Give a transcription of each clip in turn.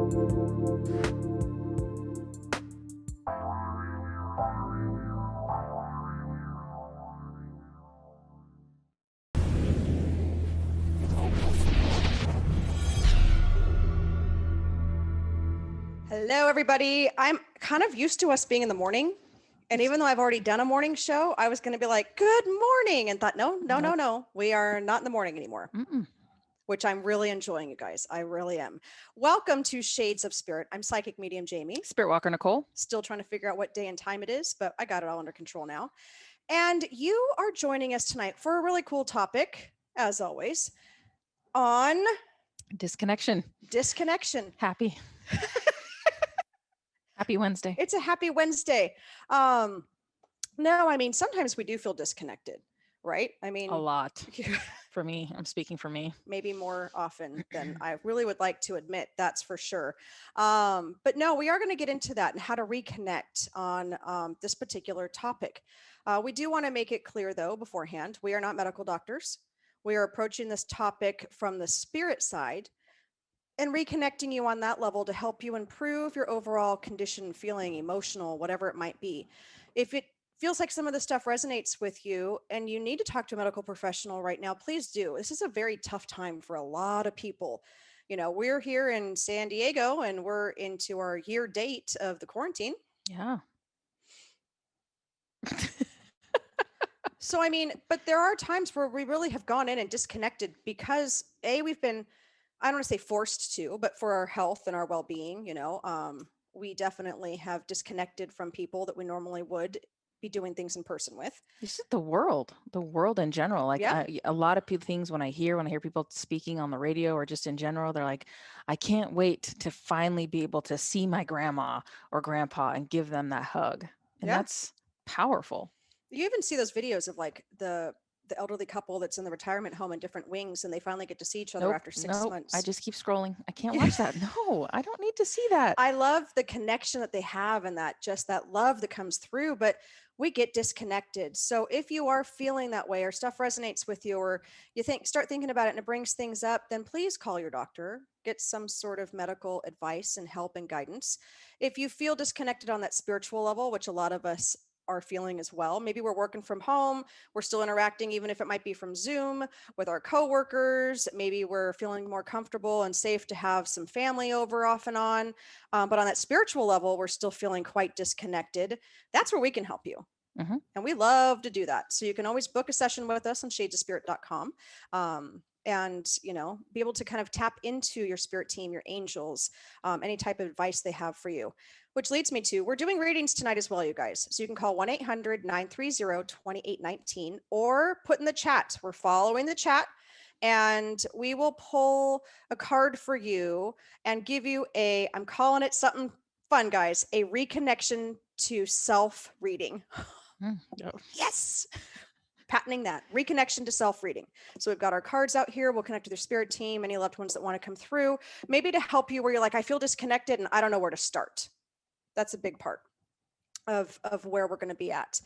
Hello, everybody. I'm kind of used to us being in the morning. And even though I've already done a morning show, I was going to be like, good morning. And thought, no. We are not in the morning anymore, which I'm really enjoying, you guys. I really am. Welcome to Shades of Spirit. I'm psychic medium Jaime. Spiritwalker Nicole. Still trying to figure out what day and time it is, but I got it all under control now. And you are joining us tonight for a really cool topic, as always, on Disconnection. Happy Wednesday. It's a happy Wednesday. No, I mean, sometimes we do feel disconnected, right? I mean, a lot. For me, I'm speaking for me. Maybe more often than I really would like to admit, that's for sure. But no, we are going to get into that and how to reconnect on this particular topic. We do want to make it clear, though, beforehand, we are not medical doctors. We are approaching this topic from the spirit side and reconnecting you on that level to help you improve your overall condition, feeling, emotional, whatever it might be. If it feels like some of the stuff resonates with you and you need to talk to a medical professional right now, please do. This is a very tough time for a lot of people. You know, we're here in San Diego and we're into our year date of the quarantine. Yeah. So, I mean, but there are times where we really have gone in and disconnected because we've been, I don't want to say forced to, but for our health and our well-being, we definitely have disconnected from people that we normally would be doing things in person with. This is the world in general. Like a lot of things when I hear people speaking on the radio or just in general, they're like, I can't wait to finally be able to see my grandma or grandpa and give them that hug. And that's powerful. You even see those videos of like the elderly couple that's in the retirement home in different wings and they finally get to see each other after 6 months. I just keep scrolling. I can't watch that. No, I don't need to see that. I love the connection that they have and that love that comes through, but we get disconnected. So if you are feeling that way or stuff resonates with you or you start thinking about it and it brings things up, then please call your doctor, get some sort of medical advice and help and guidance. If you feel disconnected on that spiritual level, which a lot of us are feeling as well. Maybe we're working from home. We're still interacting, even if it might be from Zoom with our coworkers. Maybe we're feeling more comfortable and safe to have some family over off and on. But on that spiritual level, we're still feeling quite disconnected. That's where we can help you. Mm-hmm. And we love to do that. So you can always book a session with us on shadesofspirit.com. And, be able to kind of tap into your spirit team, your angels, any type of advice they have for you, which leads me to, we're doing readings tonight as well, you guys. So you can call 1-800-930-2819 or put in the chat. We're following the chat and we will pull a card for you and give you I'm calling it something fun, guys, a reconnection to self reading. Yes. Patenting that, reconnection to self-reading. So we've got our cards out here. We'll connect with your spirit team, any loved ones that want to come through, maybe to help you where you're like, I feel disconnected and I don't know where to start. That's a big part of where we're going to be at.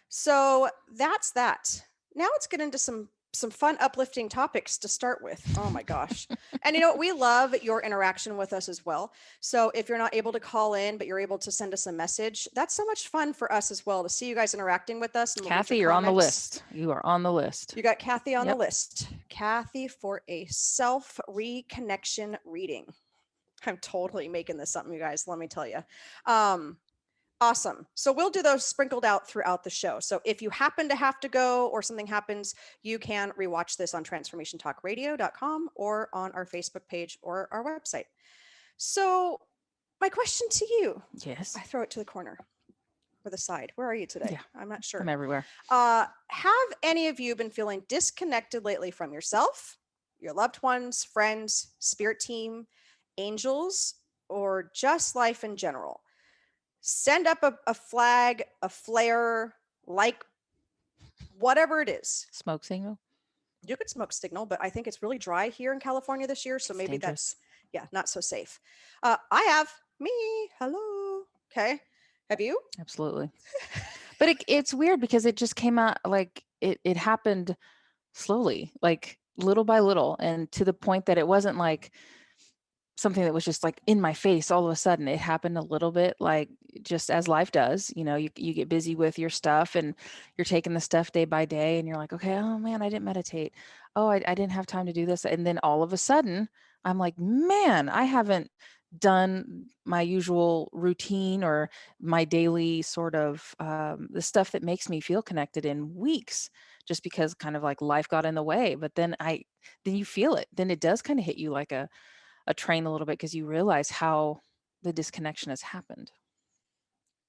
So that's that. Now let's get into some fun, uplifting topics to start with. Oh my gosh. And we love your interaction with us as well. So if you're not able to call in, but you're able to send us a message, that's so much fun for us as well to see you guys interacting with us. And Kathy, you're on the list. You are on the list. You got Kathy on the list. Kathy for a self reconnection reading. I'm totally making this something, you guys. Let me tell you. Awesome. So we'll do those sprinkled out throughout the show. So if you happen to have to go or something happens, you can rewatch this on transformationtalkradio.com or on our Facebook page or our website. So my question to you. Yes. I throw it to the corner or the side. Where are you today? Yeah, I'm not sure. I'm everywhere. Have any of you been feeling disconnected lately from yourself, your loved ones, friends, spirit team, angels, or just life in general? Send up a flag, a flare, like whatever it is. Smoke signal? You could smoke signal, but I think it's really dry here in California this year. So maybe dangerous. That's, not so safe. I have me. Hello. Okay. Have you? Absolutely. But it's weird because it just came out like it happened slowly, like little by little. And to the point that it wasn't like something that was just like in my face all of a sudden. It happened a little bit like just as life does, you get busy with your stuff and you're taking the stuff day by day and you're like, okay, oh man, I didn't meditate. Oh, I didn't have time to do this. And then all of a sudden I'm like, man, I haven't done my usual routine or my daily sort of the stuff that makes me feel connected in weeks, just because kind of like life got in the way. But then you feel it. Then it does kind of hit you like a train a little bit because you realize how the disconnection has happened.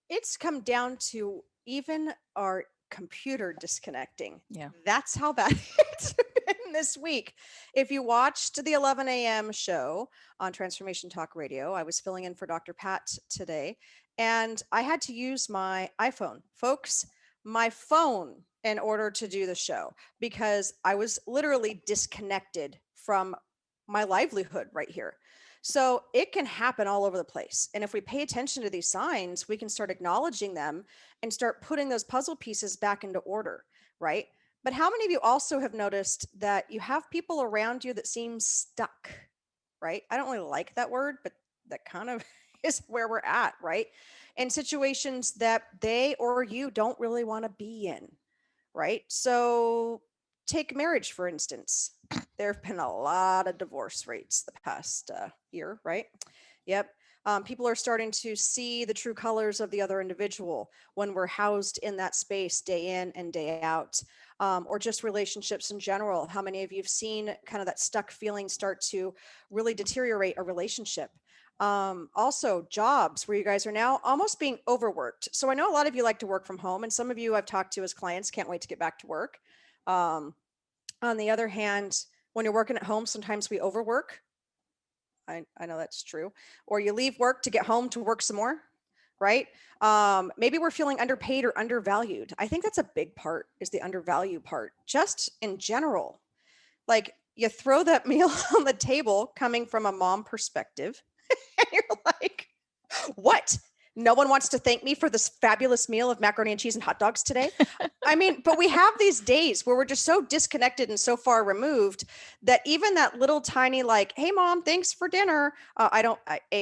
It's come down to even our computer disconnecting. Yeah. That's how bad it's been this week. If you watched the 11 a.m. show on Transformation Talk Radio, I was filling in for Dr. Pat today, and I had to use my iPhone, folks, my phone, in order to do the show because I was literally disconnected from my livelihood right here. So it can happen all over the place. And if we pay attention to these signs, we can start acknowledging them and start putting those puzzle pieces back into order, right? But how many of you also have noticed that you have people around you that seem stuck, right? I don't really like that word, but that kind of is where we're at, right? In situations that they or you don't really want to be in, right? So take marriage, for instance. There have been a lot of divorce rates the past year, right? Yep. People are starting to see the true colors of the other individual when we're housed in that space day in and day out, or just relationships in general. How many of you have seen kind of that stuck feeling start to really deteriorate a relationship? Also, jobs where you guys are now almost being overworked. So I know a lot of you like to work from home, and some of you I've talked to as clients can't wait to get back to work. Um, on the other hand, when you're working at home, sometimes we overwork. I know that's true. Or you leave work to get home to work some more, right? Maybe we're feeling underpaid or undervalued. I think that's a big part, is the undervalue part, just in general. Like you throw that meal on the table coming from a mom perspective, and you're like, what? No one wants to thank me for this fabulous meal of macaroni and cheese and hot dogs today. I mean, but we have these days where we're just so disconnected and so far removed that even that little tiny, like, hey, mom, thanks for dinner. I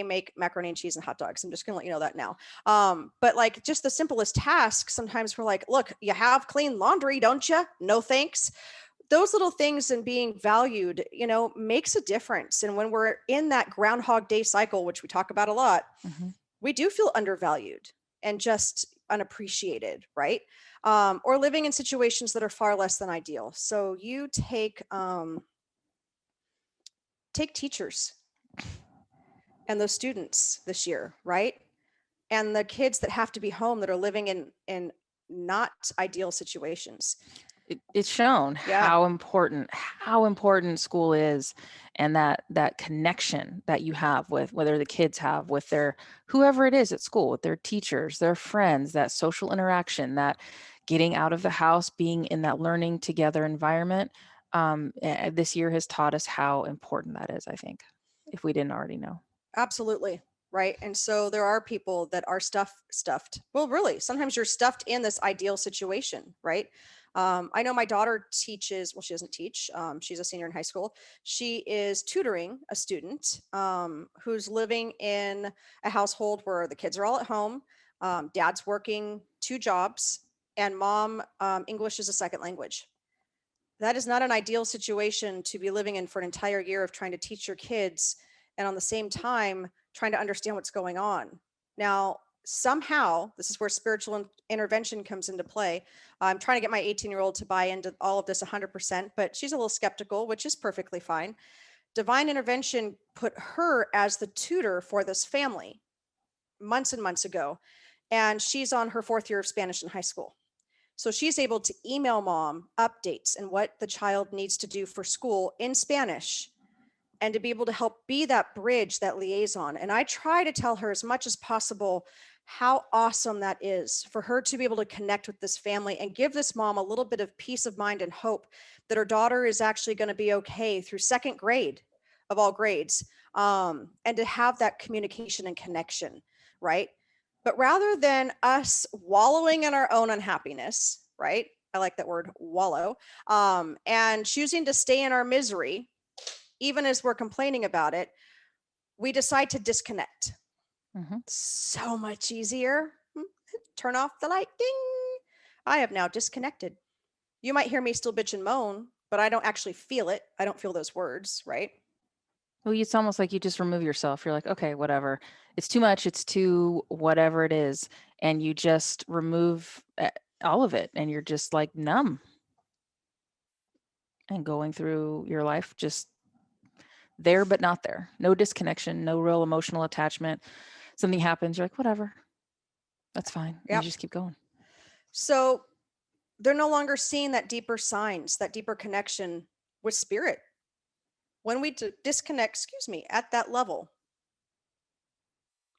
make macaroni and cheese and hot dogs. I'm just going to let you know that now. But like just the simplest tasks, sometimes we're like, look, you have clean laundry, don't you? No, thanks. Those little things and being valued, makes a difference. And when we're in that Groundhog Day cycle, which we talk about a lot, we do feel undervalued and just unappreciated, right? Or living in situations that are far less than ideal. So you take teachers and those students this year, right? And the kids that have to be home that are living in not ideal situations. It's shown Yeah. how important school is, and that connection that you have with, whether the kids have with their whoever it is at school, with their teachers, their friends, that social interaction, that getting out of the house, being in that learning together environment. This year has taught us how important that is, I think, if we didn't already know. Absolutely. Right. And so there are people that are stuffed. Well, really, sometimes you're stuffed in this ideal situation, right? I know my daughter teaches, well, she doesn't teach. She's a senior in high school. She is tutoring a student who's living in a household where the kids are all at home. Dad's working 2 jobs, and mom, English is a second language. That is not an ideal situation to be living in for an entire year of trying to teach your kids and on the same time trying to understand what's going on. Now, somehow, this is where spiritual intervention comes into play. I'm trying to get my 18-year-old to buy into all of this 100%, but she's a little skeptical, which is perfectly fine. Divine intervention put her as the tutor for this family months and months ago, and she's on her 4th year of Spanish in high school. So she's able to email mom updates and what the child needs to do for school in Spanish, and to be able to help be that bridge, that liaison. And I try to tell her as much as possible how awesome that is for her to be able to connect with this family and give this mom a little bit of peace of mind and hope that her daughter is actually going to be okay through 2nd grade of all grades, and to have that communication and connection, right? But rather than us wallowing in our own unhappiness, right? I like that word, wallow, and choosing to stay in our misery, even as we're complaining about it, we decide to disconnect. Mm-hmm. So much easier. Turn off the light. Ding. I have now disconnected. You might hear me still bitch and moan, but I don't actually feel it. I don't feel those words, right? Well, it's almost like you just remove yourself. You're like, okay, whatever. It's too much. It's too whatever it is. And you just remove all of it. And you're just like numb. And going through your life just there, but not there. No disconnection, no real emotional attachment. Something happens. You're like, whatever. That's fine. And you just keep going. So they're no longer seeing that deeper signs, that deeper connection with spirit. When we disconnect, at that level,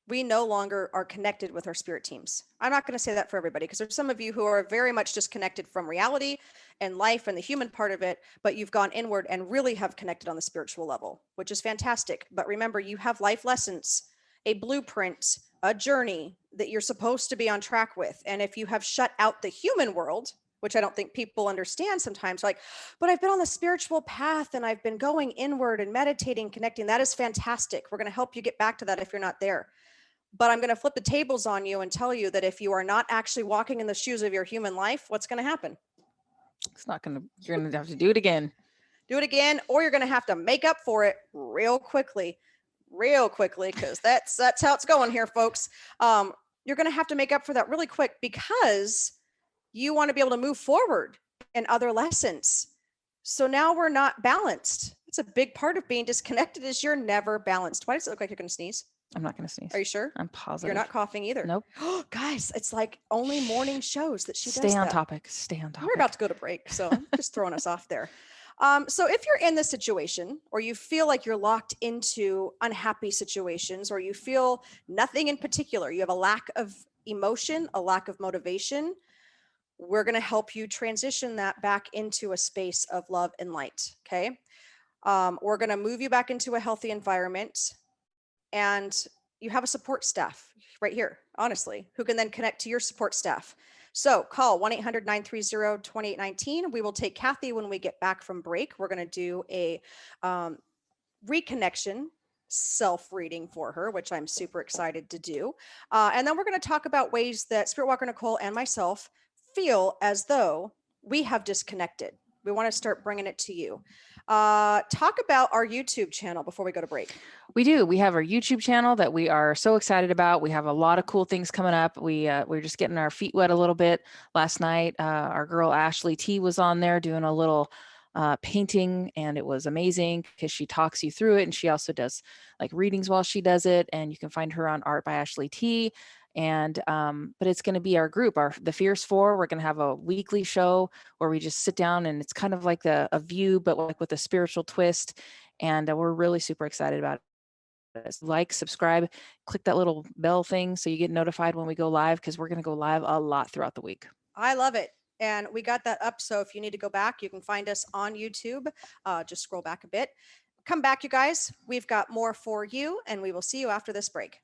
we no longer are connected with our spirit teams. I'm not going to say that for everybody, because there's some of you who are very much disconnected from reality and life and the human part of it, but you've gone inward and really have connected on the spiritual level, which is fantastic. But remember, you have life lessons, a blueprint, a journey that you're supposed to be on track with. And if you have shut out the human world, which I don't think people understand sometimes, like, but I've been on the spiritual path and I've been going inward and meditating, connecting. That is fantastic. We're going to help you get back to that if you're not there. But I'm going to flip the tables on you and tell you that if you are not actually walking in the shoes of your human life, what's going to happen? You're going to have to do it again. Do it again, or you're going to have to make up for it real quickly, because that's how it's going here, folks. You're going to have to make up for that really quick, because you want to be able to move forward in other lessons. So now we're not balanced. It's a big part of being disconnected, is you're never balanced. Why does it look like you're going to sneeze? I'm not going to sneeze. Are you sure? I'm positive. You're not coughing either. Nope. Guys, it's like only morning shows that she does that. Stay on topic. We're about to go to break, so I'm just throwing us off there. So if you're in this situation, or you feel like you're locked into unhappy situations, or you feel nothing in particular, you have a lack of emotion, a lack of motivation, we're going to help you transition that back into a space of love and light. Okay. We're going to move you back into a healthy environment, and you have a support staff right here, honestly, who can then connect to your support staff. So call 1-800-930-2819. We will take Kathy when we get back from break. We're going to do a reconnection self-reading for her, which I'm super excited to do. And then we're going to talk about ways that Spiritwalker Nicole and myself feel as though we have disconnected. We want to start bringing it to you. Talk about our YouTube channel before we go to break. We do. We have our YouTube channel that we are so excited about. We have a lot of cool things coming up. We're just getting our feet wet a little bit. Last night, our girl Ashley T was on there doing a little painting, and it was amazing because she talks you through it, and she also does like readings while she does it. And you can find her on Art by Ashley T. And but it's going to be our group, the Fierce Four. We're going to have a weekly show where we just sit down, and it's kind of like a view, but like with a spiritual twist. And we're really super excited about it. Like, subscribe, click that little bell thing so you get notified when we go live, because we're going to go live a lot throughout the week. I love it. And we got that up. So if you need to go back, you can find us on YouTube. Just scroll back a bit. Come back, you guys. We've got more for you, and we will see you after this break.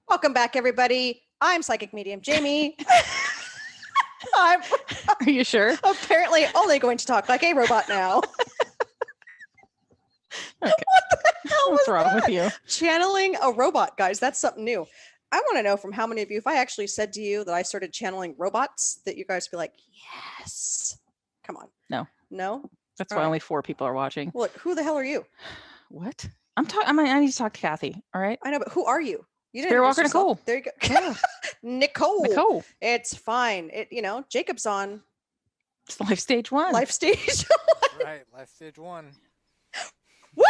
Welcome back, everybody. I'm Psychic Medium Jamie. Are you sure? Apparently only going to talk like a robot now. Okay. What the hell What's was wrong that? with you? Channeling a robot, guys. That's something new. I want to know from how many of you, if I actually said to you that I started channeling robots, that you guys would be like, yes. Come on. No. No? That's why only 4 people are watching. Well, who the hell are you? What? I need to talk to Kathy. All right. I know, but who are you? You didn't Spiritwalker Nicole. There you go. Yeah. Nicole. It's fine. Jacob's on. It's life stage 1. Life stage 1. Right. Life stage 1. Woo!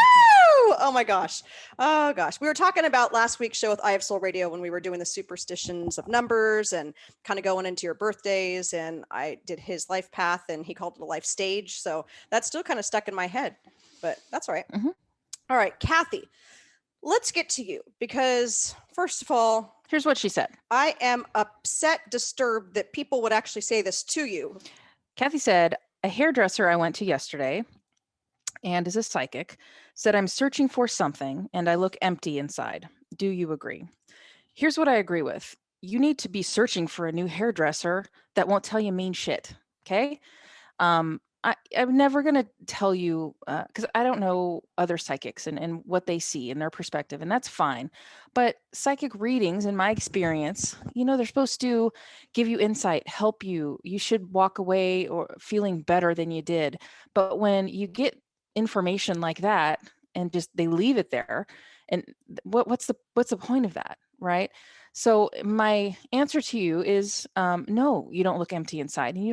Oh my gosh. Oh gosh. We were talking about last week's show with I Have Soul Radio when we were doing the superstitions of numbers and kind of going into your birthdays, and I did his life path and he called it a life stage. So that's still kind of stuck in my head, but that's all right. Mm-hmm. All right, Kathy, let's get to you, because first of all, here's what she said. I am upset, disturbed that people would actually say this to you. Kathy said, a hairdresser I went to yesterday, and is a psychic, said I'm searching for something and I look empty inside. Do you agree? Here's what I agree with. You need to be searching for a new hairdresser that won't tell you mean shit. Okay. I'm never going to tell you, because I don't know other psychics and what they see and their perspective, and that's fine. But psychic readings, in my experience, they're supposed to give you insight, help you. You should walk away or feeling better than you did. But when you get information like that and just they leave it there, and what's the point of that, right? So my answer to you is no, you don't look empty inside, and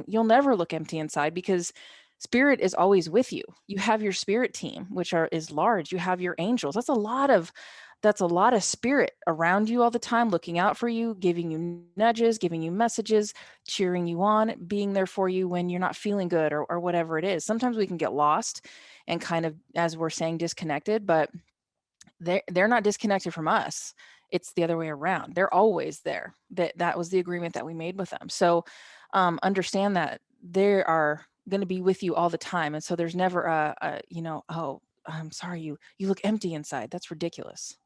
you'll never look empty inside, because spirit is always with you. You have your spirit team, which is large. You have your angels. That's a lot of spirit around you all the time, looking out for you, giving you nudges, giving you messages, cheering you on, being there for you when you're not feeling good, or whatever it is. Sometimes we can get lost and kind of, as we're saying, disconnected, but they're not disconnected from us. It's the other way around. They're always there. That was the agreement that we made with them. So understand that they are going to be with you all the time. And so there's never oh, I'm sorry, you look empty inside. That's ridiculous.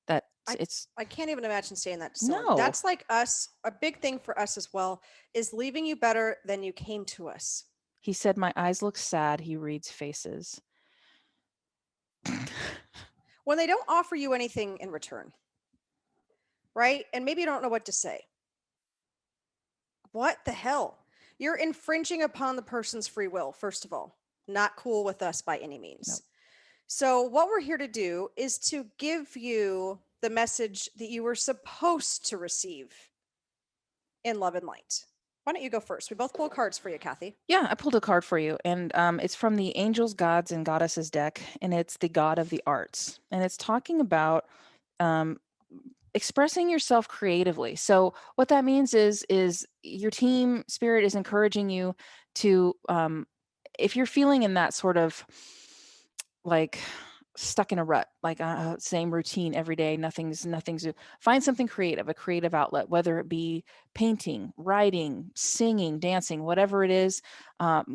That it's I can't even imagine saying that to someone. No. That's like us. A big thing for us as well is leaving you better than you came to us. He said, my eyes look sad. He reads faces. When they don't offer you anything in return, right? And maybe you don't know what to say. What the hell? You're infringing upon the person's free will, first of all. Not cool with us by any means. Nope. So, what we're here to do is to give you the message that you were supposed to receive in love and light. Why don't you go first? We both pull cards for you, Kathy. Yeah, I pulled a card for you, and it's from the Angels, Gods, and Goddesses deck, and it's the God of the Arts, and it's talking about expressing yourself creatively. So what that means is your team spirit is encouraging you to, if you're feeling in that sort of like stuck in a rut, like same routine every day, nothing's find something creative, a creative outlet, whether it be painting, writing, singing, dancing, whatever it is,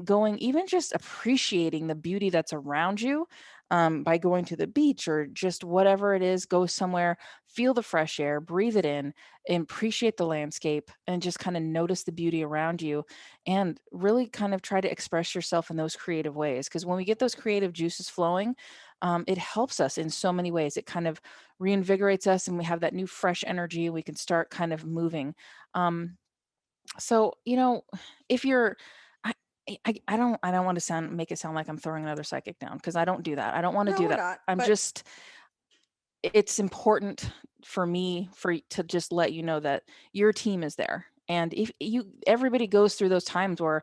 going, even just appreciating the beauty that's around you, by going to the beach or just whatever it is. Go somewhere, feel the fresh air, breathe it in, and appreciate the landscape, and just kind of notice the beauty around you, and really kind of try to express yourself in those creative ways. Because when we get those creative juices flowing, it helps us in so many ways. It kind of reinvigorates us, and we have that new fresh energy. We can start kind of moving. So if you're, I don't want to make it sound like I'm throwing another psychic down, because I don't do that. I don't want to No, do we're that. not, I'm but- just, it's important for me to just let you know that your team is there. And if everybody goes through those times where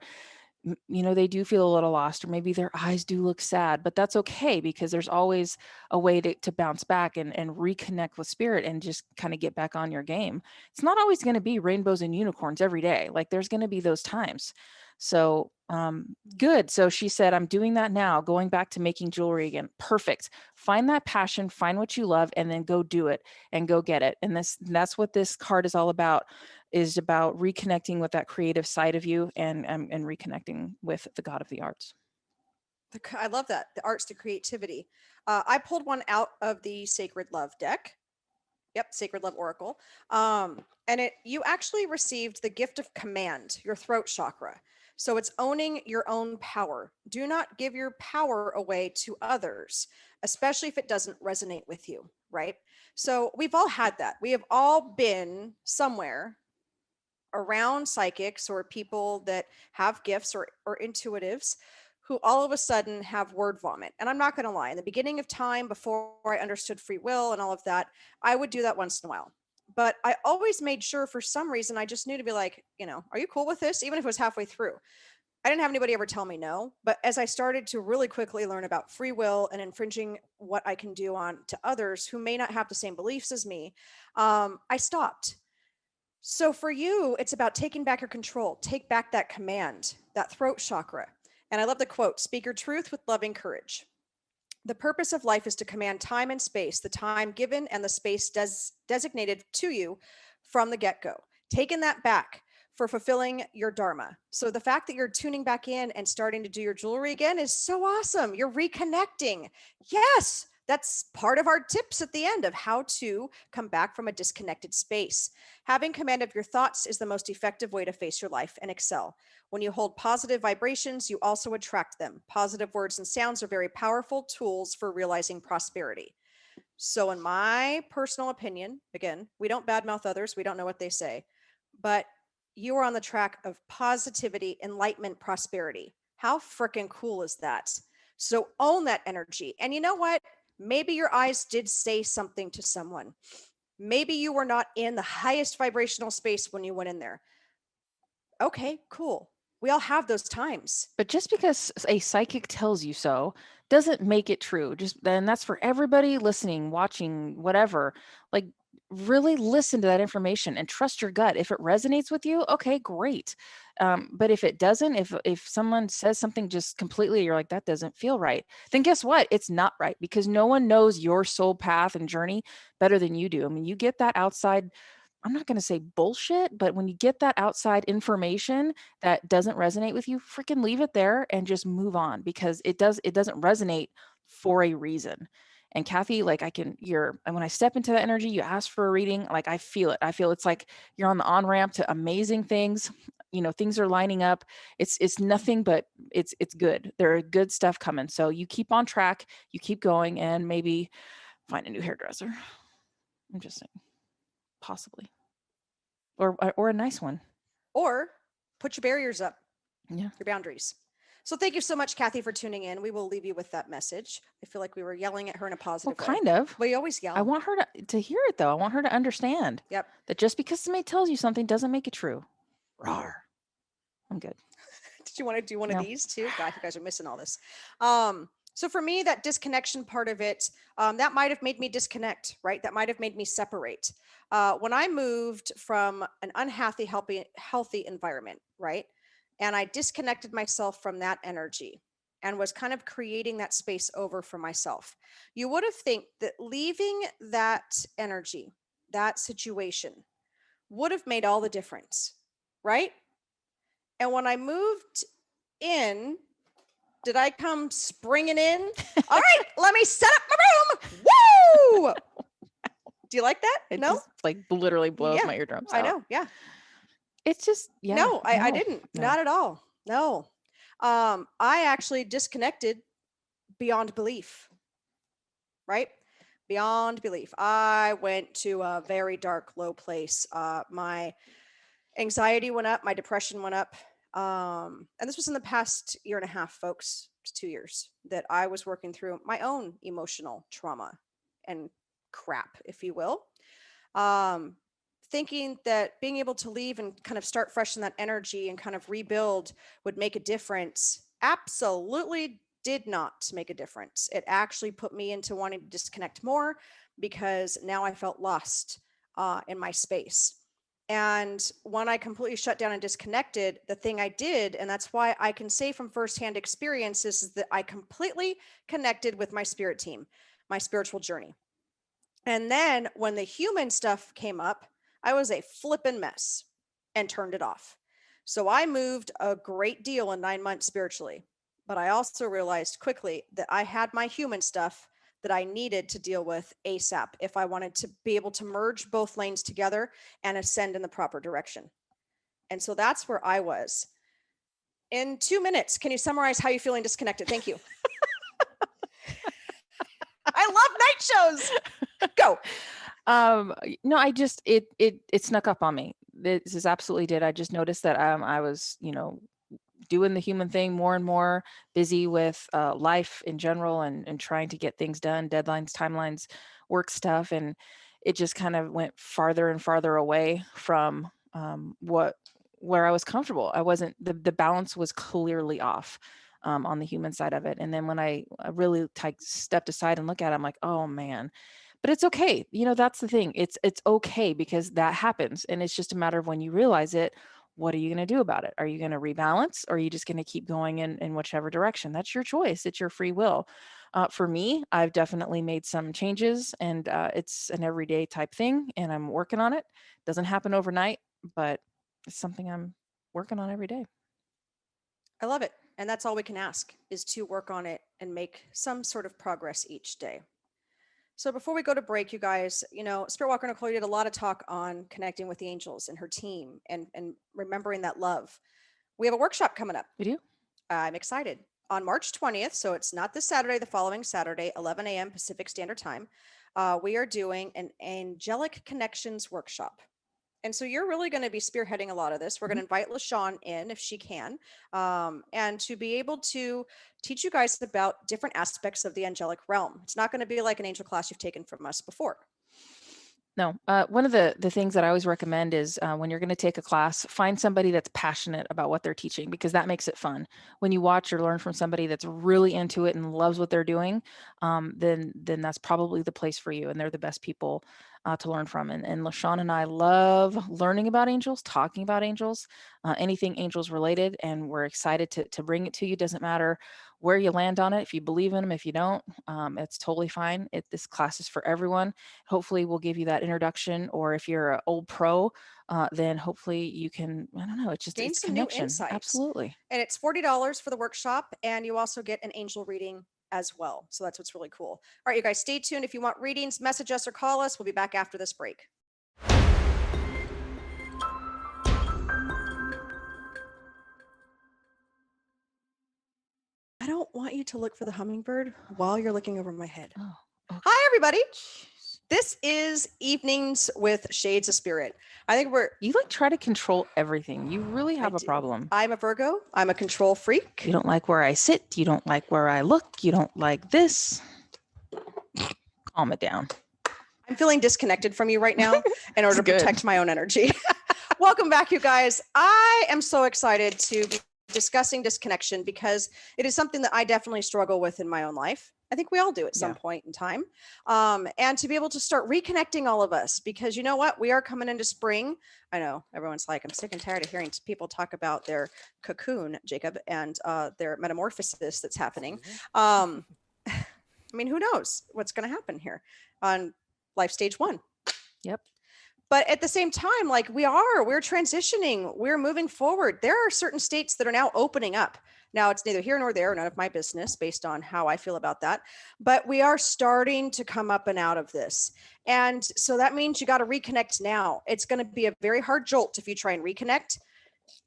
they do feel a little lost, or maybe their eyes do look sad, but that's okay, because there's always a way to bounce back and reconnect with spirit, and just kind of get back on your game. It's not always going to be rainbows and unicorns every day. Like, there's going to be those times. So good. So she said, I'm doing that now, going back to making jewelry again. Perfect. Find that passion, find what you love, and then go do it and go get it. And that's what this card is all about, is about reconnecting with that creative side of you, and reconnecting with the God of the arts. I love that. The arts, the creativity. I pulled one out of the Sacred Love deck. Yep, Sacred Love Oracle. And you actually received the gift of command, your throat chakra. So it's owning your own power. Do not give your power away to others, especially if it doesn't resonate with you, right? So we've all had that. We have all been somewhere around psychics or people that have gifts or intuitives who all of a sudden have word vomit. And I'm not going to lie, in the beginning of time, before I understood free will and all of that, I would do that once in a while. But I always made sure, for some reason, I just knew to be like, are you cool with this? Even if it was halfway through. I didn't have anybody ever tell me no. But as I started to really quickly learn about free will and infringing what I can do on to others who may not have the same beliefs as me, I stopped. So for you, it's about taking back your control, take back that command, that throat chakra. And I love the quote, speak your truth with loving courage. The purpose of life is to command time and space, the time given and the space designated to you from the get-go. Taking that back for fulfilling your dharma. So the fact that you're tuning back in and starting to do your jewelry again is so awesome. You're reconnecting. Yes, That's part of our tips at the end of how to come back from a disconnected space. Having command of your thoughts is the most effective way to face your life and excel. When you hold positive vibrations, you also attract them. Positive words and sounds are very powerful tools for realizing prosperity. So, in my personal opinion, again, we don't badmouth others, we don't know what they say, but you are on the track of positivity, enlightenment, prosperity. How freaking cool is that? So, own that energy. And you know what? Maybe your eyes did say something to someone. Maybe you were not in the highest vibrational space when you went in there. Okay, cool. We all have those times. But just because a psychic tells you so doesn't make it true. Just then that's for everybody listening, watching, whatever. Like really listen to that information and trust your gut. If it resonates with you, okay, great. But if it doesn't, if someone says something just completely, you're like, that doesn't feel right, then guess what? It's not right because no one knows your soul path and journey better than you do. I mean, you get that outside, I'm not going to say bullshit, but when you get that outside information that doesn't resonate with you, freaking leave it there and just move on because it doesn't resonate for a reason. And Kathy, like and when I step into that energy, you ask for a reading, like I feel it. I feel it's like you're on the on ramp to amazing things. Things are lining up. It's nothing but it's good. There are good stuff coming. So you keep on track, you keep going, and maybe find a new hairdresser. I'm just saying, possibly. Or a nice one. Or put your barriers up, Yeah. your boundaries. So thank you so much, Kathy, for tuning in. We will leave you with that message. I feel like we were yelling at her in a positive way. Kind of. But you always yell. I want her to hear it, though. I want her to understand. Yep. That just because somebody tells you something doesn't make it true. Rawr. I'm good. Did you want to do one No. of these too? God, you guys are missing all this. So for me, that disconnection part of it, that might have made me disconnect, right? That might have made me separate. When I moved from an unhealthy, healthy environment, right? And I disconnected myself from that energy and was kind of creating that space over for myself. You would have think that leaving that energy, that situation, would have made all the difference, right? And when I moved in, did I come springing in? All right, let me set up my room. Woo! Do you like that? It No? just like literally blows Yeah, my eardrums I out. know. Yeah. It's just, yeah. No, I didn't. No. Not at all. No. I actually disconnected beyond belief, right? Beyond belief. I went to a very dark, low place. My anxiety went up, my depression went up. And this was in the past year and a half, folks. It's 2 years that I was working through my own emotional trauma and crap, if you will. Thinking that being able to leave and kind of start fresh in that energy and kind of rebuild would make a difference absolutely did not make a difference. It actually put me into wanting to disconnect more because now I felt lost in my space. And when I completely shut down and disconnected, the thing I did, and that's why I can say from firsthand experiences, is that I completely connected with my spirit team, my spiritual journey. And then when the human stuff came up, I was a flippin' mess and turned it off. So I moved a great deal in 9 months spiritually. But I also realized quickly that I had my human stuff that I needed to deal with ASAP if I wanted to be able to merge both lanes together and ascend in the proper direction. And so that's where I was. In 2 minutes, can you summarize how you're feeling disconnected? Thank you. I love night shows. Go. No, I just it snuck up on me. This is absolutely did. I just noticed that I was, doing the human thing more and more, busy with life in general and trying to get things done, deadlines, timelines, work stuff. And it just kind of went farther and farther away from where I was comfortable. I wasn't, the balance was clearly off on the human side of it. And then when I really stepped aside and look at it, I'm like, oh man. But it's okay. That's the thing. It's okay because that happens. And it's just a matter of when you realize it, what are you going to do about it? Are you going to rebalance or are you just going to keep going in whichever direction? That's your choice. It's your free will. For me, I've definitely made some changes and it's an everyday type thing and I'm working on it. Doesn't happen overnight, but it's something I'm working on every day. I love it. And that's all we can ask is to work on it and make some sort of progress each day. So before we go to break, you guys, Spiritwalker Nicole did a lot of talk on connecting with the angels and her team and remembering that love. We have a workshop coming up. We do? I'm excited. On March 20th, so it's not this Saturday, the following Saturday, 11 a.m. Pacific Standard Time, we are doing an Angelic Connections workshop. And so you're really going to be spearheading a lot of this. We're going to invite LaShawn in if she can, and to be able to teach you guys about different aspects of the angelic realm. It's not going to be like an angel class you've taken from us before. No. One of the things that I always recommend is when you're going to take a class, find somebody that's passionate about what they're teaching, because that makes it fun. When you watch or learn from somebody that's really into it and loves what they're doing, then that's probably the place for you. And they're the best people to learn from. And LaShawn and I love learning about angels, talking about angels, anything angels related. And we're excited to bring it to you. Doesn't matter where you land on it. If you believe in them, if you don't, it's totally fine. This class is for everyone. Hopefully we'll give you that introduction, or if you're an old pro, then hopefully you can, I don't know, it's gain it's some connection. new insights. Absolutely. And it's $40 for the workshop, and you also get an angel reading as well. So that's what's really cool. All right, you guys, stay tuned. If you want readings, message us or call us. We'll be back after this break. I don't want you to look for the hummingbird while you're looking over my head. Oh, okay. Hi, everybody. This is Evenings with Shades of Spirit. I think you try to control everything. You really have a problem. I'm a Virgo. I'm a control freak. You don't like where I sit. You don't like where I look. You don't like this. Calm it down. I'm feeling disconnected from you right now in order to protect my own energy. Welcome back, you guys. I am so excited to be discussing disconnection because it is something that I definitely struggle with in my own life. I think we all do at some point in time. And to be able to start reconnecting all of us, because you know what? We are coming into spring. I know everyone's like, I'm sick and tired of hearing people talk about their cocoon, Jacob, and their metamorphosis that's happening. I mean, who knows what's going to happen here on life stage 1. Yep. But at the same time, like we're transitioning, we're moving forward. There are certain states that are now opening up. Now it's neither here nor there, none of my business based on how I feel about that. But we are starting to come up and out of this. And so that means you got to reconnect now. It's going to be a very hard jolt if you try and reconnect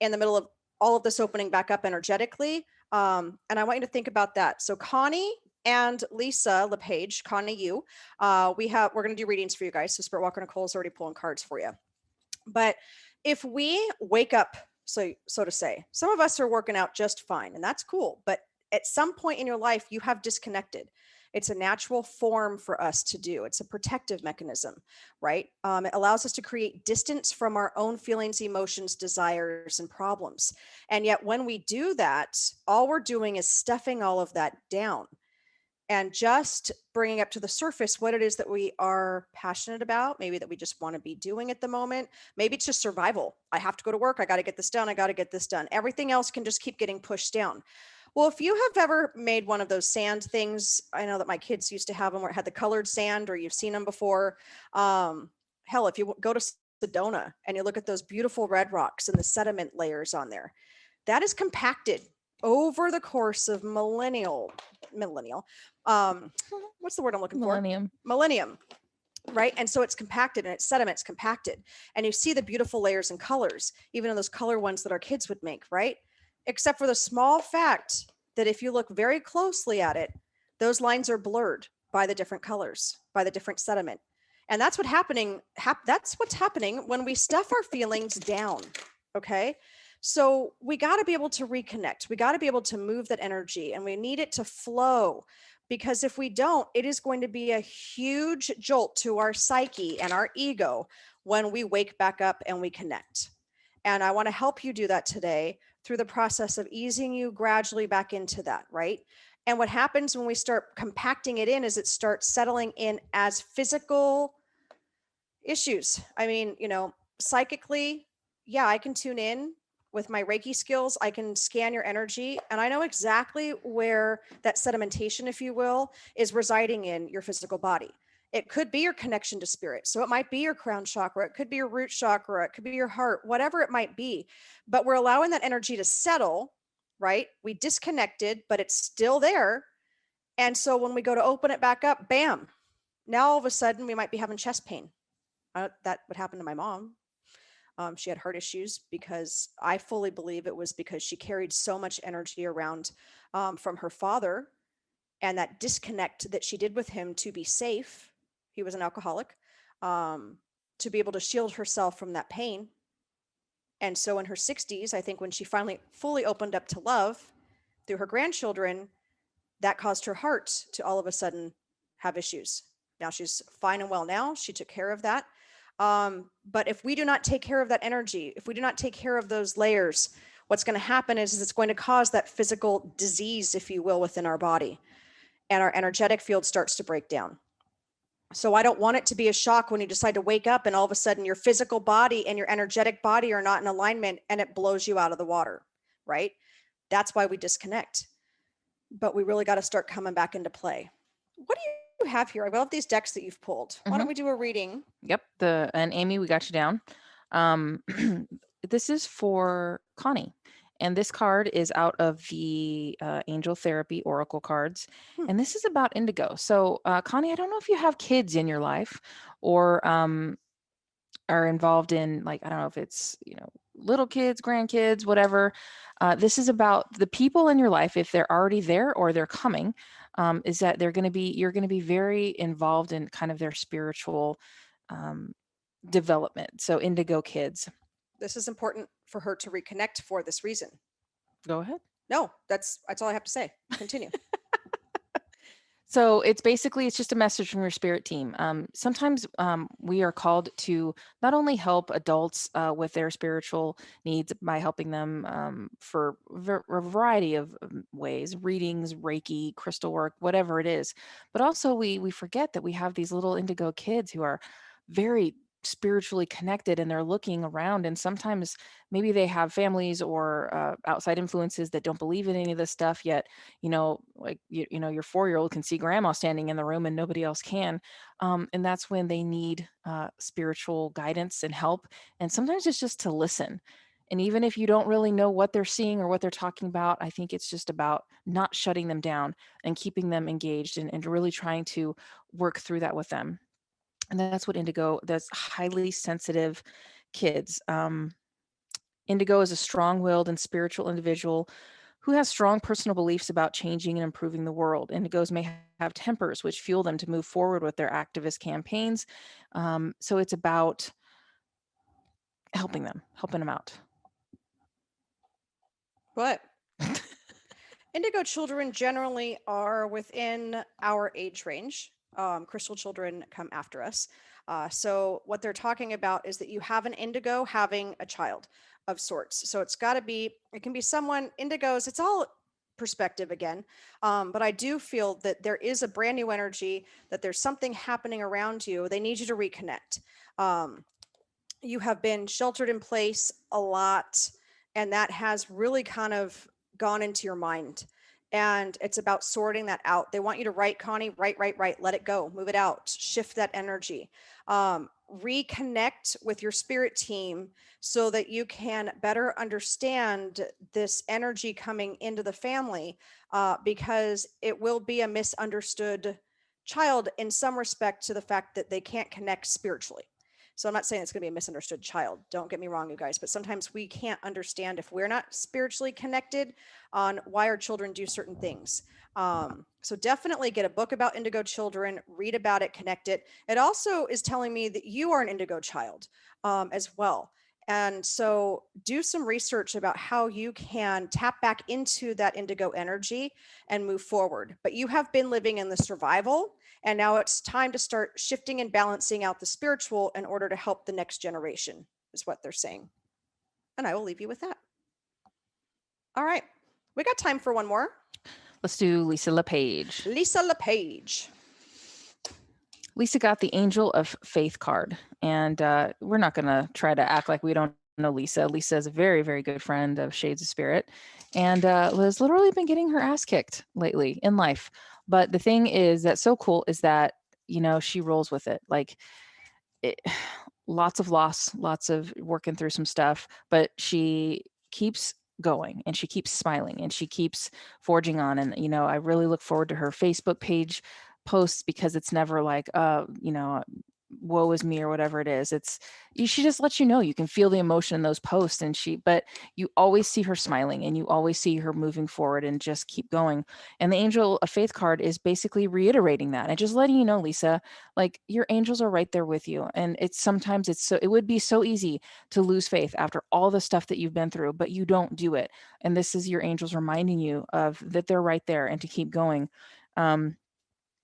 in the middle of all of this opening back up energetically. And I want you to think about that. So Connie and Lisa Lepage, Connie, we're going to do readings for you guys. So Spiritwalker Nicole is already pulling cards for you. But if we wake up, so to say, some of us are working out just fine, and that's cool. But at some point in your life, you have disconnected. It's a natural form for us to do. It's a protective mechanism, right? It allows us to create distance from our own feelings, emotions, desires, and problems. And yet when we do that, all we're doing is stuffing all of that down and just bringing up to the surface what it is that we are passionate about, maybe that we just want to be doing at the moment. Maybe it's just survival. I have to go to work. I got to get this done. I got to get this done. Everything else can just keep getting pushed down. Well, if you have ever made one of those sand things, I know that my kids used to have them where it had the colored sand, or you've seen them before. Hell, if you go to Sedona and you look at those beautiful red rocks and the sediment layers on there, that is compacted over the course of millennial, what's the word I'm looking for? Millennium, right? And so it's compacted, and it's sediments compacted, and you see the beautiful layers and colors, even in those color ones that our kids would make, right? Except for the small fact that if you look very closely at it, those lines are blurred by the different colors, by the different sediment. And that's what's happening when we stuff our feelings down, okay? So we got to be able to reconnect. We got to be able to move that energy, and we need it to flow, because if we don't, it is going to be a huge jolt to our psyche and our ego when we wake back up and we connect. And I want to help you do that today through the process of easing you gradually back into that, right? And what happens when we start compacting it in is it starts settling in as physical issues. I mean, psychically, yeah, I can tune in with my Reiki skills. I can scan your energy, and I know exactly where that sedimentation, if you will, is residing in your physical body. It could be your connection to spirit. So it might be your crown chakra. It could be your root chakra. It could be your heart, whatever it might be. But we're allowing that energy to settle, right? We disconnected, but it's still there. And so when we go to open it back up, bam, now all of a sudden we might be having chest pain. That would happen to my mom. She had heart issues because I fully believe it was because she carried so much energy around from her father, and that disconnect that she did with him to be safe. He was an alcoholic, um, to be able to shield herself from that pain. And so in her 60s, I think when she finally fully opened up to love through her grandchildren, that caused her heart to all of a sudden have issues. Now she's fine and well now. She took care of that. But if we do not take care of that energy, if we do not take care of those layers, what's going to happen is it's going to cause that physical disease, if you will, within our body. And our energetic field starts to break down. So I don't want it to be a shock when you decide to wake up and all of a sudden your physical body and your energetic body are not in alignment and it blows you out of the water, right? That's why we disconnect. But we really got to start coming back into play. What do you have here? I love these decks that you've pulled. Why don't we do a reading? Yep. And Amy, we got you down. This is for Connie. And this card is out of the Angel Therapy Oracle cards. And this is about indigo. So, Connie, I don't know if you have kids in your life or are involved in, like, I don't know if it's, little kids, grandkids, whatever. This is about the people in your life, if they're already there or they're coming, is that you're going to be very involved in kind of their spiritual development. So indigo kids. This is important for her to reconnect for this reason. Go ahead. No, that's all I have to say. Continue. So it's just a message from your spirit team. Sometimes we are called to not only help adults with their spiritual needs by helping them for a variety of ways, readings, Reiki, crystal work, whatever it is, but also we forget that we have these little indigo kids who are very spiritually connected, and they're looking around, and sometimes maybe they have families or outside influences that don't believe in any of this stuff yet. Like your 4-year-old can see grandma standing in the room and nobody else can, and that's when they need spiritual guidance and help. And sometimes it's just to listen. And even if you don't really know what they're seeing or what they're talking about, I think it's just about not shutting them down and keeping them engaged, and really trying to work through that with them. And that's what indigo, that's highly sensitive kids. Indigo is a strong-willed and spiritual individual who has strong personal beliefs about changing and improving the world. Indigos may have tempers which fuel them to move forward with their activist campaigns. So it's about helping them out. What? Indigo children generally are within our age range. Crystal children come after us. So what they're talking about is that you have an indigo having a child of sorts. So it can be someone, indigos, it's all perspective again. But I do feel that there is a brand new energy, that there's something happening around you. They need you to reconnect. You have been sheltered in place a lot, and that has really kind of gone into your mind. And it's about sorting that out. They want you to write, Connie, write, let it go, move it out, shift that energy, reconnect with your spirit team so that you can better understand this energy coming into the family, because it will be a misunderstood child in some respect to the fact that they can't connect spiritually. So I'm not saying it's going to be a misunderstood child. Don't get me wrong, you guys, but sometimes we can't understand if we're not spiritually connected on why our children do certain things. So definitely get a book about indigo children, read about it, connect it. It also is telling me that you are an indigo child as well. And so do some research about how you can tap back into that indigo energy and move forward. But you have been living in the survival, and now it's time to start shifting and balancing out the spiritual in order to help the next generation, is what they're saying. And I will leave you with that. All right. We got time for one more. Let's do Lisa Lepage. Lisa Lepage. Lisa got the Angel of Faith card, and we're not going to try to act like we don't know Lisa. Lisa is a very, very good friend of Shades of Spirit, and has literally been getting her ass kicked lately in life. But the thing is that's so cool is that, she rolls with it. Like, lots of loss, lots of working through some stuff, but she keeps going and she keeps smiling and she keeps forging on. And, I really look forward to her Facebook page posts because it's never like, woe is me or whatever it is. She just lets you know, you can feel the emotion in those posts, but you always see her smiling and you always see her moving forward and just keep going. And the Angel of Faith card is basically reiterating that and just letting you know, Lisa, like your angels are right there with you. And it would be so easy to lose faith after all the stuff that you've been through, but you don't do it. And this is your angels reminding you of that they're right there and to keep going.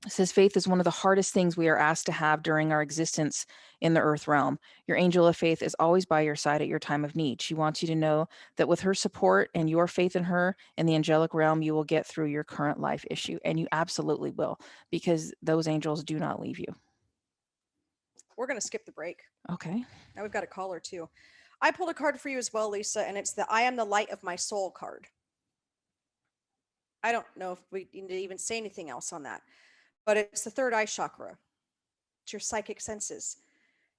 It says faith is one of the hardest things we are asked to have during our existence in the earth realm. Your angel of faith is always by your side at your time of need. She wants you to know that with her support and your faith in her and the angelic realm, you will get through your current life issue. And you absolutely will, because those angels do not leave you. We're going to skip the break. Okay. Now we've got a caller too. I pulled a card for you as well, Lisa, and it's the I am the light of my soul card. I don't know if we need to even say anything else on that, but it's the third eye chakra. It's your psychic senses.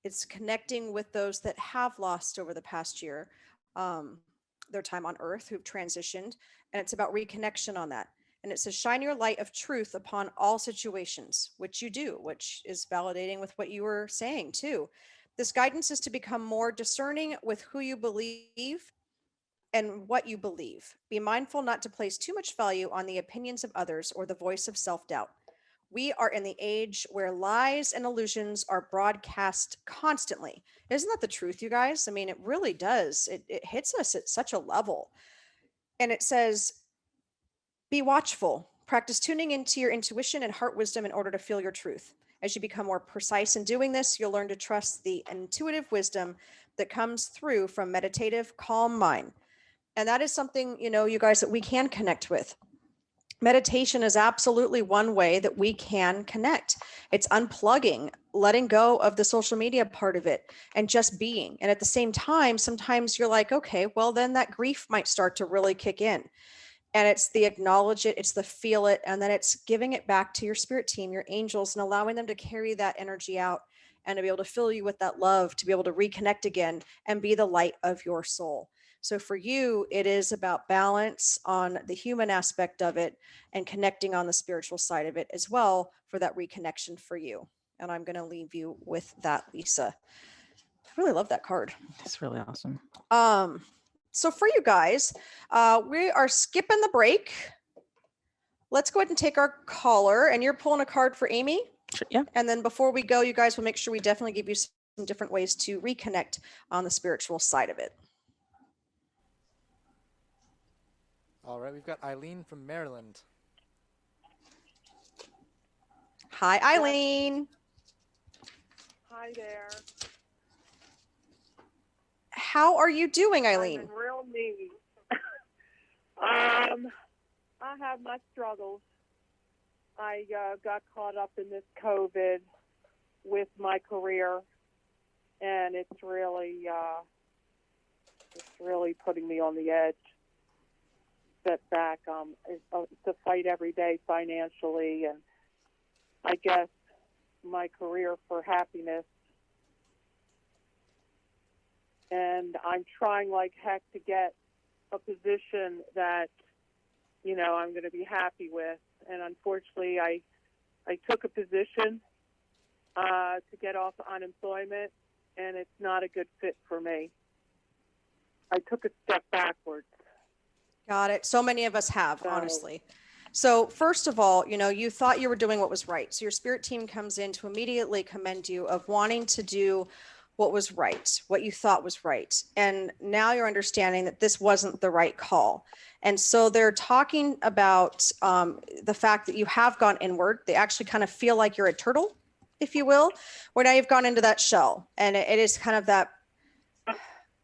It's connecting with those that have lost over the past year, their time on earth, who've transitioned, and it's about reconnection on that. And it says, shine your light of truth upon all situations, which you do, which is validating with what you were saying too. This guidance is to become more discerning with who you believe and what you believe. Be mindful not to place too much value on the opinions of others or the voice of self-doubt. We are in the age where lies and illusions are broadcast constantly. Isn't that the truth, you guys? I mean, it really does. It hits us at such a level. And it says, be watchful. Practice tuning into your intuition and heart wisdom in order to feel your truth. As you become more precise in doing this, you'll learn to trust the intuitive wisdom that comes through from meditative, calm mind. And that is something, you guys, that we can connect with. Meditation is absolutely one way that we can connect. It's unplugging, letting go of the social media part of it and just being. And at the same time, sometimes you're like, okay, well, then that grief might start to really kick in. And it's the acknowledge it, it's the feel it, and then it's giving it back to your spirit team, your angels, and allowing them to carry that energy out and to be able to fill you with that love, to be able to reconnect again and be the light of your soul. So for you, it is about balance on the human aspect of it and connecting on the spiritual side of it as well for that reconnection for you. And I'm going to leave you with that, Lisa. I really love that card. That's really awesome. So for you guys, we are skipping the break. Let's go ahead and take our caller, and you're pulling a card for Amy. Sure, yeah. And then before we go, you guys will make sure we definitely give you some different ways to reconnect on the spiritual side of it. All right, we've got Eileen from Maryland. Hi, Eileen. Hi there. How are you doing, Eileen? I'm in real need. I have my struggles. I got caught up in this COVID with my career, and it's really putting me on the edge. Set back. It's a fight every day financially, and I guess my career for happiness. And I'm trying like heck to get a position that, I'm going to be happy with. And unfortunately, I took a position to get off unemployment, and it's not a good fit for me. I took a step backwards. Got it. So many of us have, honestly. So first of all, you thought you were doing what was right. So your spirit team comes in to immediately commend you of wanting to do what was right, what you thought was right. And now you're understanding that this wasn't the right call. And so they're talking about the fact that you have gone inward. They actually kind of feel like you're a turtle, if you will, where now you've gone into that shell. And it is kind of that,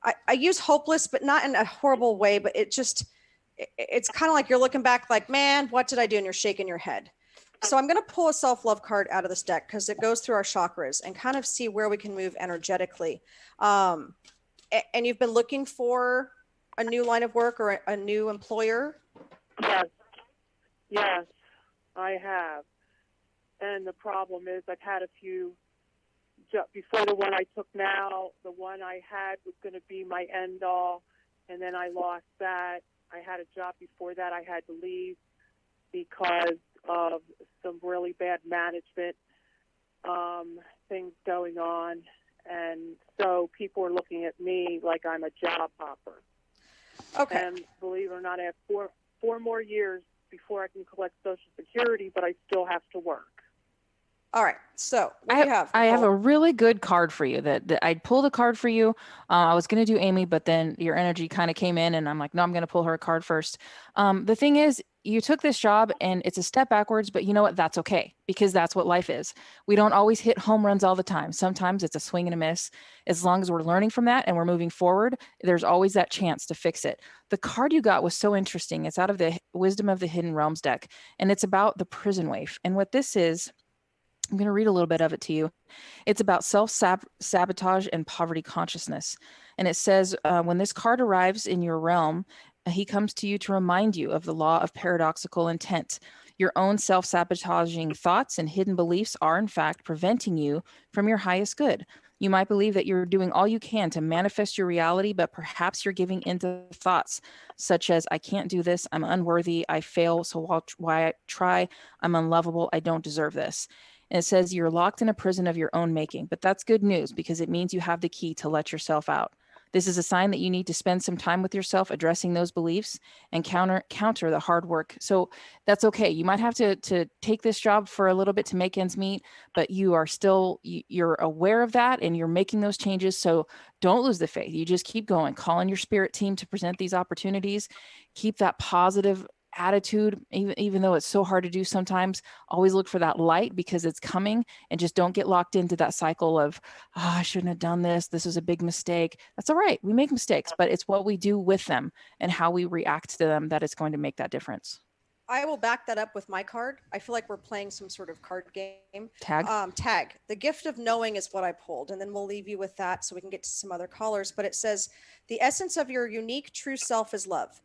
I use hopeless, but not in a horrible way, but it's kind of like you're looking back like, man, what did I do? And you're shaking your head. So I'm going to pull a self-love card out of this deck because it goes through our chakras and kind of see where we can move energetically. And you've been looking for a new line of work or a new employer? Yes, I have. And the problem is I've had a few, before the one I took now, the one I had was going to be my end all. And then I lost that. I had a job before that I had to leave because of some really bad management things going on. And so people are looking at me like I'm a job hopper. Okay. And believe it or not, I have four more years before I can collect Social Security, but I still have to work. All right. So what do you have? I have Nicole? a really good card for you that I pulled a card for you. I was going to do Amy, but then your energy kind of came in and I'm like, no, I'm going to pull her a card first. The thing is, you took this job and it's a step backwards, but you know what? That's okay, because that's what life is. We don't always hit home runs all the time. Sometimes it's a swing and a miss. As long as we're learning from that and we're moving forward, there's always that chance to fix it. The card you got was so interesting. It's out of the Wisdom of the Hidden Realms deck, and it's about the prison waif. And what this is, I'm going to read a little bit of it to you. It's about self-sabotage and poverty consciousness. And it says, when this card arrives in your realm, he comes to you to remind you of the law of paradoxical intent. Your own self-sabotaging thoughts and hidden beliefs are, in fact, preventing you from your highest good. You might believe that you're doing all you can to manifest your reality, but perhaps you're giving into thoughts such as, I can't do this, I'm unworthy, I fail, so why I try, I'm unlovable, I don't deserve this. And it says you're locked in a prison of your own making, but that's good news because it means you have the key to let yourself out. This is a sign that you need to spend some time with yourself addressing those beliefs and counter the hard work. So that's okay. You might have to take this job for a little bit to make ends meet, but you are still, you're aware of that and you're making those changes. So don't lose the faith. You just keep going. Call on your spirit team to present these opportunities. Keep that positive attitude, even though it's so hard to do sometimes. Always look for that light because it's coming, and just don't get locked into that cycle of, I shouldn't have done this. This was a big mistake. That's all right. We make mistakes, but it's what we do with them and how we react to them that is going to make that difference. I will back that up with my card. I feel like we're playing some sort of card game. Tag. Tag. The gift of knowing is what I pulled, and then we'll leave you with that so we can get to some other callers. But it says, the essence of your unique true self is love.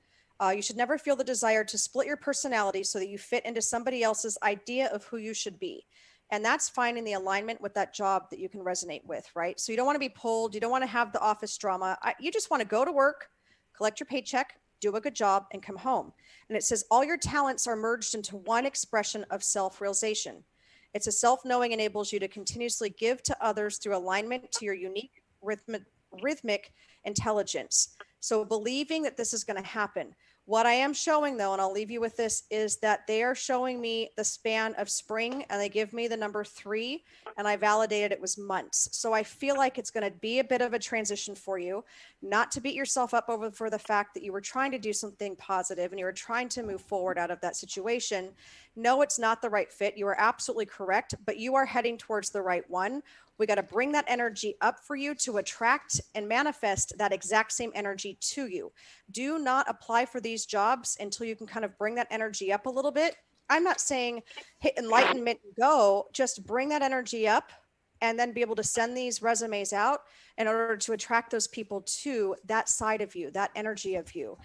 You should never feel the desire to split your personality so that you fit into somebody else's idea of who you should be. And that's finding the alignment with that job that you can resonate with, right? So you don't want to be pulled. You don't want to have the office drama. You just want to go to work, collect your paycheck, do a good job, and come home. And it says all your talents are merged into one expression of self-realization. It's a self-knowing enables you to continuously give to others through alignment to your unique rhythmic intelligence. So believing that this is going to happen. What I am showing, though, and I'll leave you with this, is that they are showing me the span of spring, and they give me the number 3, and I validated it was months. So I feel like it's going to be a bit of a transition for you, not to beat yourself up over for the fact that you were trying to do something positive and you were trying to move forward out of that situation. No, it's not the right fit. You are absolutely correct, but you are heading towards the right one. We got to bring that energy up for you to attract and manifest that exact same energy to you. Do not apply for these jobs until you can kind of bring that energy up a little bit. I'm not saying hit enlightenment and go, just bring that energy up and then be able to send these resumes out in order to attract those people to that side of you, that energy of you.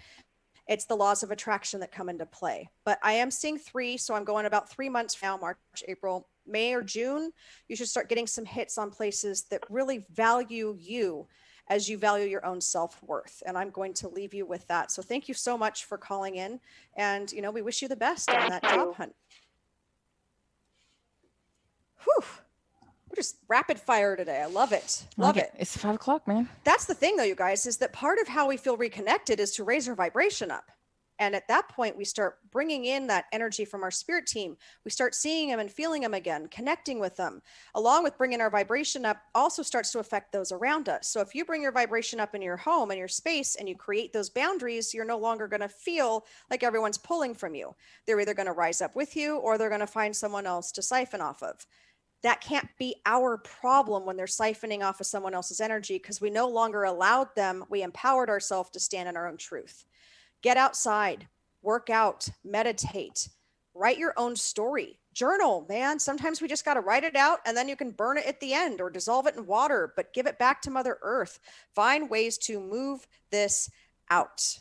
It's the laws of attraction that come into play. But I am seeing 3, so I'm going about 3 months from now, March, April, May, or June. You should start getting some hits on places that really value you as you value your own self-worth. And I'm going to leave you with that. So thank you so much for calling in. And, we wish you the best on that job hunt. Whew. We're just rapid fire today. I love it. Love it. It's 5 o'clock, man. That's the thing, though, you guys, is that part of how we feel reconnected is to raise our vibration up. And at that point, we start bringing in that energy from our spirit team. We start seeing them and feeling them again, connecting with them, along with bringing our vibration up also starts to affect those around us. So if you bring your vibration up in your home and your space and you create those boundaries, you're no longer going to feel like everyone's pulling from you. They're either going to rise up with you or they're going to find someone else to siphon off of. That can't be our problem when they're siphoning off of someone else's energy, because we no longer allowed them. We empowered ourselves to stand in our own truth. Get outside, work out, meditate, write your own story, journal, man. Sometimes we just got to write it out and then you can burn it at the end or dissolve it in water, but give it back to Mother Earth. Find ways to move this out.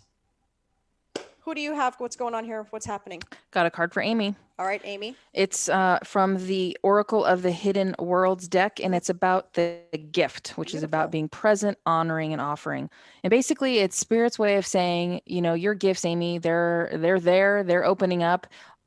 Who do you have? What's going on here? What's happening? Got a card for Amy. All right, Amy. It's from the Oracle of the Hidden Worlds deck, and it's about the gift, which is about being present, honoring, and offering. And basically, it's Spirit's way of saying, your gifts, Amy, they're there, they're opening up.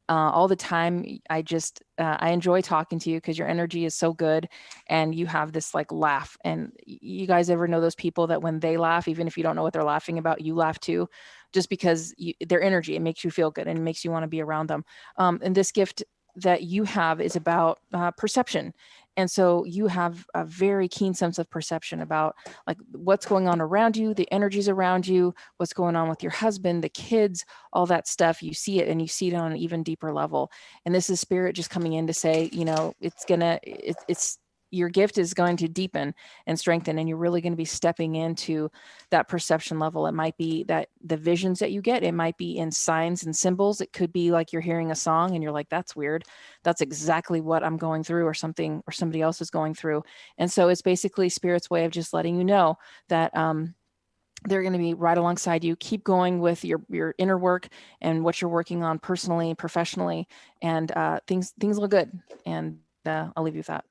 all the time. I enjoy talking to you because your energy is so good, and you have this like laugh. And you guys ever know those people that when they laugh, even if you don't know what they're laughing about, you laugh too, just because their energy, it makes you feel good and makes you want to be around them. And this gift that you have is about perception. And so you have a very keen sense of perception about like what's going on around you, the energies around you, what's going on with your husband, the kids, all that stuff. You see it, and you see it on an even deeper level. And this is spirit just coming in to say, it's your gift is going to deepen and strengthen, and you're really going to be stepping into that perception level. It might be that the visions that you get, it might be in signs and symbols. It could be like you're hearing a song and you're like, that's weird. That's exactly what I'm going through, or something, or somebody else is going through. And so it's basically spirit's way of just letting you know that they're going to be right alongside you. Keep going with your inner work and what you're working on personally, professionally, and things look good. And I'll leave you with that.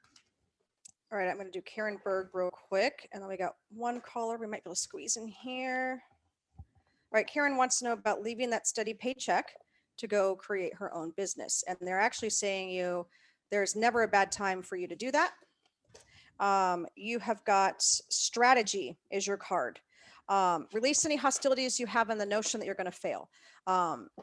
All right, I'm going to do Karen Berg real quick, and then we got one caller we might be able to squeeze in here. All right, Karen wants to know about leaving that steady paycheck to go create her own business. And they're actually saying there's never a bad time for you to do that. You have got strategy is your card. Release any hostilities you have in the notion that you're going to fail.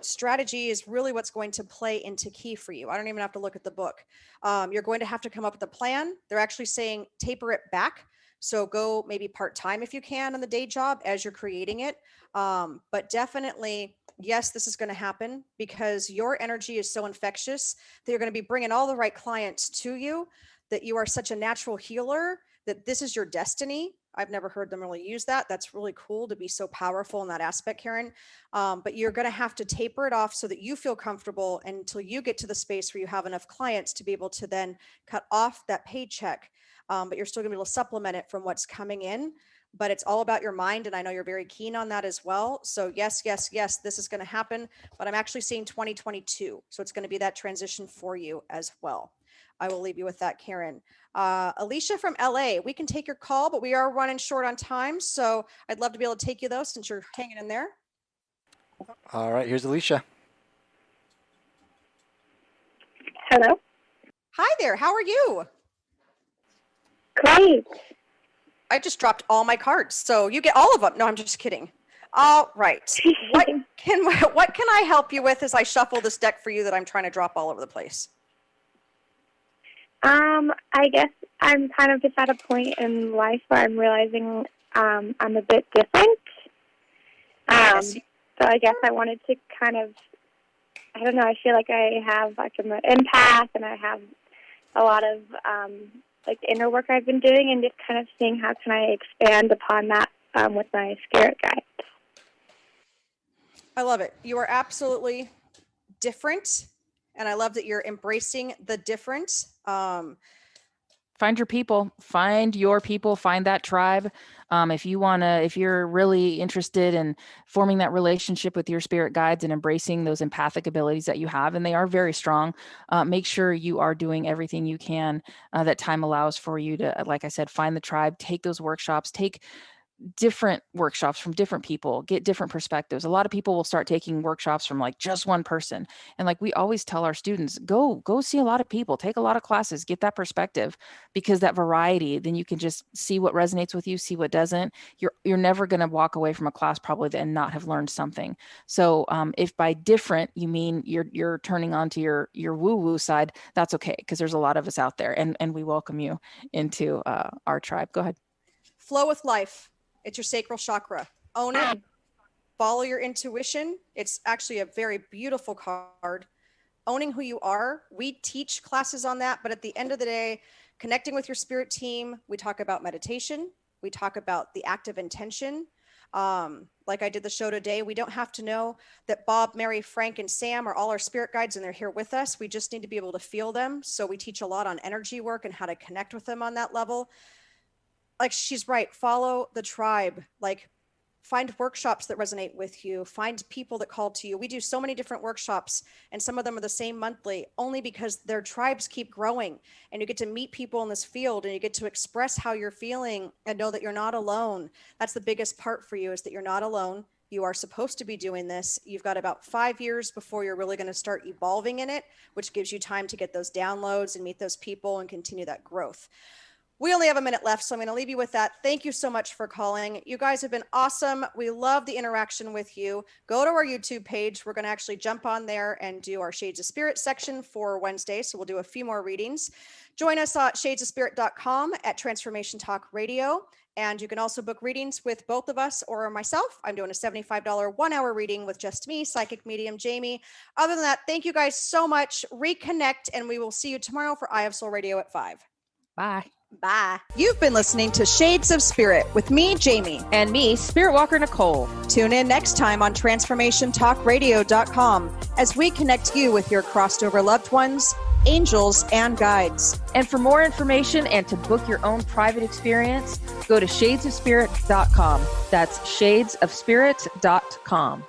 Strategy is really what's going to play into key for you. I don't even have to look at the book. You're going to have to come up with a plan. They're actually saying taper it back. So go maybe part-time if you can on the day job as you're creating it. But definitely, yes, this is going to happen because your energy is so infectious that you're going to be bringing all the right clients to you, that you are such a natural healer, that this is your destiny. I've never heard them really use that. That's really cool to be so powerful in that aspect, Karen. But you're going to have to taper it off so that you feel comfortable until you get to the space where you have enough clients to be able to then cut off that paycheck. But you're still going to be able to supplement it from what's coming in. But it's all about your mind. And I know you're very keen on that as well. So yes, this is going to happen. But I'm actually seeing 2022. So it's going to be that transition for you as well. I will leave you with that, Karen. Alicia from LA, we can take your call, but we are running short on time. So I'd love to be able to take you though, since you're hanging in there. All right, here's Alicia. Hello. Hi there. How are you? Great. I just dropped all my cards, so you get all of them. No, I'm just kidding. All right. What can I help you with as I shuffle this deck for you that I'm trying to drop all over the place? I guess I'm kind of just at a point in life where I'm realizing I'm a bit different. So I guess I wanted to kind of, I don't know, I feel like I'm an empath, and I have a lot of like inner work I've been doing, and just kind of seeing how can I expand upon that with my spirit guides. I love it. You are absolutely different. And I love that you're embracing the different. Find your people, find that tribe. If you're really interested in forming that relationship with your spirit guides and embracing those empathic abilities that you have, and they are very strong, make sure you are doing everything you can that time allows for you to, like I said, find the tribe, take those workshops, take different workshops from different people, get different perspectives. A lot of people will start taking workshops from like just one person. And like we always tell our students, go see a lot of people, take a lot of classes, get that perspective, because that variety, then you can just see what resonates with you, see what doesn't. You're never going to walk away from a class probably and not have learned something. So if by different you mean you're turning on to your woo-woo side, that's okay, because there's a lot of us out there, and we welcome you into our tribe. Go ahead. Flow with life. It's your sacral chakra. Own it. Follow your intuition. It's actually a very beautiful card. Owning who you are. We teach classes on that, but at the end of the day, connecting with your spirit team, we talk about meditation. We talk about the active intention. Like I did the show today, we don't have to know that Bob, Mary, Frank, and Sam are all our spirit guides and they're here with us. We just need to be able to feel them. So we teach a lot on energy work and how to connect with them on that level. Like she's right, follow the tribe, like find workshops that resonate with you, find people that call to you. We do so many different workshops, and some of them are the same monthly, only because their tribes keep growing, and you get to meet people in this field, and you get to express how you're feeling and know that you're not alone. That's the biggest part for you, is that you're not alone. You are supposed to be doing this. You've got about 5 years before you're really going to start evolving in it, which gives you time to get those downloads and meet those people and continue that growth. We only have a minute left, so I'm going to leave you with that. Thank you so much for calling. You guys have been awesome. We love the interaction with you. Go to our YouTube page. We're going to actually jump on there and do our Shades of Spirit section for Wednesday, so we'll do a few more readings. Join us at shadesofspirit.com at Transformation Talk Radio. And you can also book readings with both of us or myself. I'm doing a $75 1-hour reading with just me, Psychic Medium Jamie. Other than that, thank you guys so much. Reconnect, and we will see you tomorrow for Eye of Soul Radio at 5. Bye. Bye. You've been listening to Shades of Spirit with me, Jamie. And me, Spiritwalker Nicole. Tune in next time on TransformationTalkRadio.com as we connect you with your crossed over loved ones, angels, and guides. And for more information and to book your own private experience, go to shadesofspirit.com. That's shadesofspirit.com.